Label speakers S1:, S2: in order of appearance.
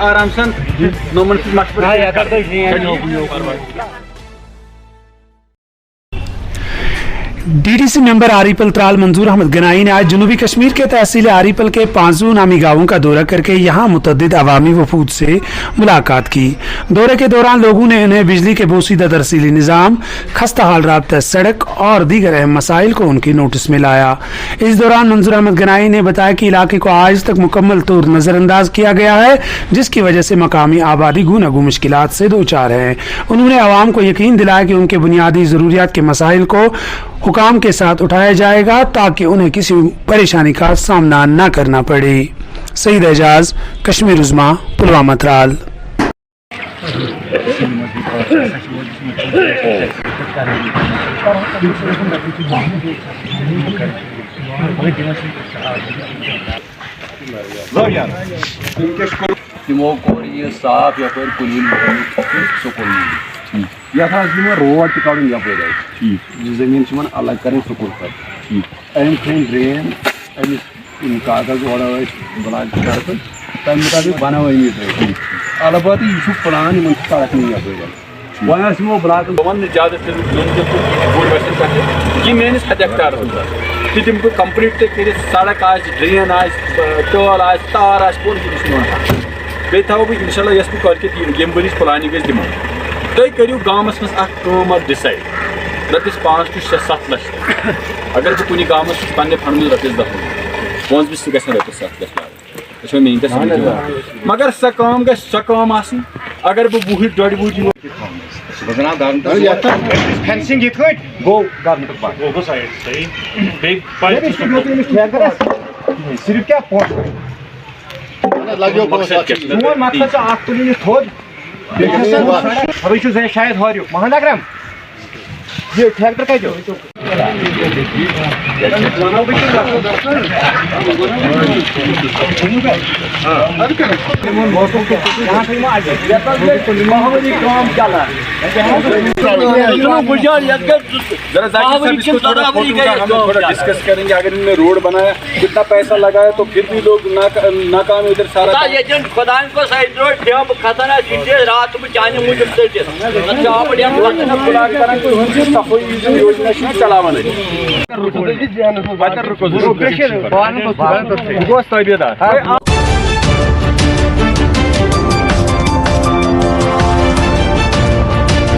S1: آرام سان
S2: D D C ممبر آریپل ترال منظور احمد گنائی نے آج جنوبی کشمیر کے تحصیل آریپل کے پانزو نامی گاؤں کا دورہ کر کے یہاں متعدد عوامی وفود سے ملاقات کی۔ دورے کے دوران لوگوں نے انہیں بجلی کے بوسیدہ ترسیلی نظام، خستہ حال رابطہ سڑک اور دیگر اہم مسائل کو ان کی نوٹس میں لایا۔ اس دوران منظور احمد گنائی نے بتایا کہ علاقے کو آج تک مکمل طور نظر انداز کیا گیا ہے، جس کی وجہ سے مقامی آبادی گوناگوں مشکلات سے دوچار ہے۔ انہوں نے عوام کو یقین دلایا کہ ان کے بنیادی ضروریات کے مسائل کو حکام کے ساتھ اٹھایا جائے گا تاکہ انہیں کسی پریشانی کا سامنا نہ کرنا پڑے۔ سعید اعجاز، کشمیر عظمیٰ، پلوامہ ترال۔
S3: تمو کور یہ صاف یپر کلین سکول یتھ روڈ تڑن یپر یہ زمین الگ کریں سکول پہ ام کھین ڈرین امس کاغذ اور بلاک طرف تمہ مطابق بنو ڈرین البتہ یہ پلان ان سڑک نہیں یپر وہاں یمو بلاک ون زیادہ یہ میس 7 ہیکٹار تم کو کمپلیٹ تک سڑک ڈرین ٹٲل تار پور بیٚیہِ تھاوو بہٕ اِنشاء اللہ یۄس بہٕ کٲلکٮ۪تھ ییٚمہِ ؤرِچ پلانِنٛگ گژھِ دِمو تُہۍ کٔرِو گامَس منٛز اکھ کٲم اکھ ڈِسایڈ رۄپیَس 5 to 6-7 لچھ اگر بہٕ کُنہِ گامَس چھُس پننہِ فنٛڈٕ منٛز رۄپیَس 10 وۄنۍ بہٕ سُہ گژھِ نہٕ رۄپیَس 7 لچھ لاگُن چھو میٛٲنۍ کَتھ سمجھ مگر سۄ کٲم گژھِ سۄ کٲم آسٕنۍ اگر بہٕ 1.5 وُہٕرۍ
S1: فینسنگ یِتھ کٲٹھۍ گوٚو گورمنٹُک پتہٕ صرف کیٛاہ پونٛسہٕ سون مقصد چھُ اکھ تُلُن یہِ تھوٚد بیٚیہِ چھُ زَن شاید ہٲریُک محمد اکرم یہ ٹھیکدر کتہِ
S3: ڈسکس کریں گے اگر انہوں نے روڈ بنایا کتنا پیسہ لگایا تو پھر بھی لوگ ناکام ادھر سارا چلاوان